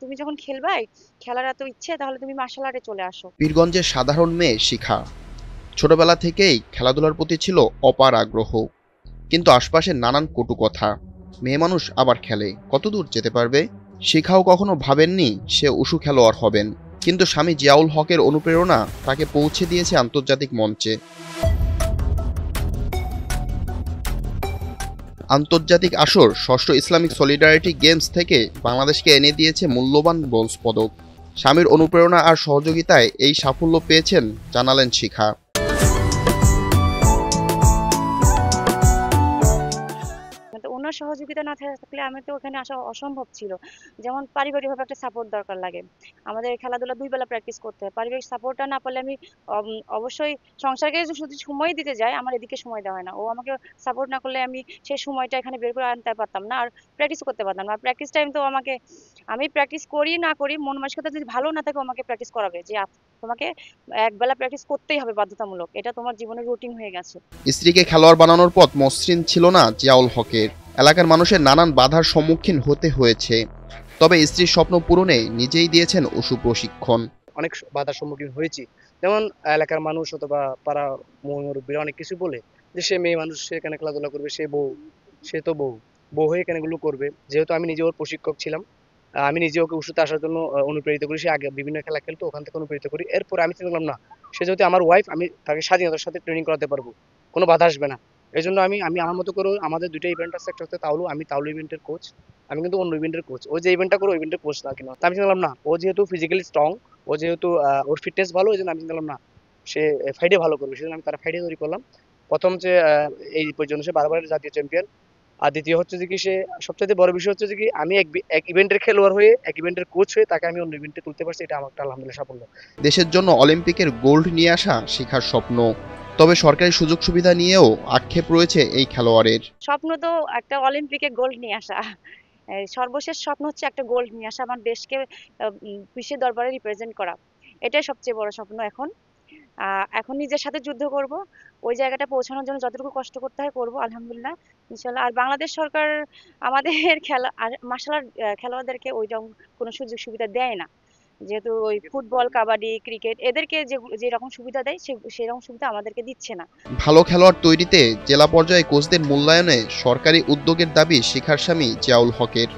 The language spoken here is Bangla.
তুমি যখন খেলবাই, খেলার এত ইচ্ছে, তাহলে তুমি মার্শাল আর্টে চলে আসো। পীরগঞ্জের সাধারণ মেয়ে শিখা ছোটবেলা থেকেই খেলাধুলার প্রতি ছিল অপার আগ্রহ, কিন্তু আশপাশের নানান কটু কথা। মেয়ে মানুষ আবার খেলে, কতদূর যেতে পারবে? শিখাও কখনো ভাবেননি সে উশু খেলোয়াড় হবেন, কিন্তু স্বামী জিয়াউল হকের অনুপ্রেরণা তাকে পৌঁছে দিয়েছে আন্তর্জাতিক মঞ্চে। আন্তর্জাতিক আসর ষষ্ঠ ইসলামিক সলিডারিটি গেমস থেকে বাংলাদেশকে এনে দিয়েছে মূল্যবান ব্রোঞ্জ পদক। স্বামীর অনুপ্রেরণা আর সহযোগিতায় এই সাফল্য পেয়েছেন, জানালেন শিখা। তো ওনার সহযোগিতা না থাকলে আমি তো ওখানে আসা অসম্ভব ছিল। যেমন পারিবারিকভাবে একটা সাপোর্ট দরকার লাগে। আমাদের খেলাধুলা ২ বেলা প্র্যাকটিস করতে হয়। পারিবারিক সাপোর্টটা না পারলে আমি অবশ্যই সংসারকে শুধু সময় দিতে যাই, আমার এদিকে সময় দেওয়া হয় না। ও আমাকে সাপোর্ট না করলে আমি সেই সময়টা এখানে বের করে আনতে পারতাম না, আর প্র্যাকটিস করতে পারতাম না। প্র্যাকটিস টাইম তো আমাকে, আমি প্র্যাকটিস করি না করি, মন মানসিকতা যদি ভালো না থাকে, ও আমাকে প্র্যাকটিস করাবে যে তোমাকে একবেলা প্র্যাকটিস করতেই হবে বাধ্যতামূলক, এটা তোমার জীবনের রুটিন হয়ে গেছে। স্ত্রীকে খেলোয়াড় বানানোর পথ মসৃণ ছিল না জিয়াউল হকের। এলাকার মানুষের নানান বাধার সম্মুখীন হতে হয়েছে, তবে স্ত্রীর স্বপ্ন পূরণে নিজেই দিয়েছেন ওশু প্রশিক্ষণ। অনেক বাধার সম্মুখীন হয়েছি। যেমন এলাকার মানুষ অথবা পাড়া মুরব্বীরা অনেক কিছু বলে যে সে মেয়ে মানুষ, সে এখানে খেলাধুলা করবে, সে বউ, সে তো বউ, বউ হয়ে এখানে এগুলো করবে। যেহেতু আমি নিজে ওর প্রশিক্ষক ছিলাম, আমি নিজে ওকে উশুতে আসার জন্য অনুপ্রেরিত করি। সে আগে বিভিন্ন খেলা খেলতো, ওখান থেকে অনুপ্রেরিত করি। এরপরে আমি চিন্তা করলাম না, সে যেহেতু আমার ওয়াইফ, আমি তাকে স্বাধীনতার সাথে ট্রেনিং করাতে পারবো, কোনো বাধা আসবে না। এই জন্য আমি আমি আমার মতো করে, আমাদের 2টা ইভেন্ট আছে, একটা হচ্ছে তাওলু, আমি তাওলু ইভেন্টের কোচ, আমি কিন্তু অন্য ইভেন্টের কোচ। ও যে ইভেন্টটা করে ওই ইভেন্টের কোচ না কিনা। তা আমি চিন্তা করলাম না, ও যেহেতু ফিজিক্যালি স্ট্রং, ও যেহেতু ওর ফিটনেস ভালো, এই জন্য আমি চিন্তা করলাম না সে ফাইটে ভালো করবে, সেজন্য আমি তার ফাইটে তৈরি করলাম। প্রথম যে এই পর্যন্ত সে বারবার জাতীয় চ্যাম্পিয়ন। আর দ্বিতীয় হচ্ছে যে কি, সে সবচেয়ে বড় বিষয় হচ্ছে যে কি, আমি এক ইভেন্টের খেলোয়াড় হয়ে, এক ইভেন্টের কোচ হয়ে তাকে আমি অন্য ইভেন্টে তুলতে পারছি, এটা আমার একটা আলহামদুলিল্লাহ সাফল্য। দেশের জন্য অলিম্পিকের গোল্ড নিয়ে আসা শিখার স্বপ্ন, তবে সরকারি সুযোগ সুবিধা নিয়েও আক্ষেপ রয়েছে এই খেলোয়াড়ের। স্বপ্ন তো একটা অলিম্পিকে গোল্ড নিয়ে আসা। সর্বশেষ স্বপ্ন হচ্ছে একটা গোল্ড নিয়ে আসা, আমার দেশকে বিশ্বের দরবারে রিপ্রেজেন্ট করা। এটাই সবচেয়ে বড় স্বপ্ন এখন। এখন নিজের সাথে যুদ্ধ করব। ওই জায়গাটা পৌঁছানোর জন্য যতটুকু কষ্ট করতে হয় করব, আলহামদুলিল্লাহ, ইনশাল্লাহ। আর বাংলাদেশ সরকার আমাদের খেলা আর মার্শাল আর্ট খেলোয়াড়দেরকে ওইরকম কোনো সুযোগ সুবিধা দেয় না। যেহেতু ওই ফুটবল, কাবাডি, ক্রিকেট এদেরকে যে রকম সুবিধা দেয়, সেরকম সুবিধা আমাদেরকে দিচ্ছে না। ভালো খেলোয়াড় তৈরিতে জেলা পর্যায়ে কোচদের মূল্যায়নে সরকারি উদ্যোগের দাবি শিখার স্বামী জিয়াউল হকের।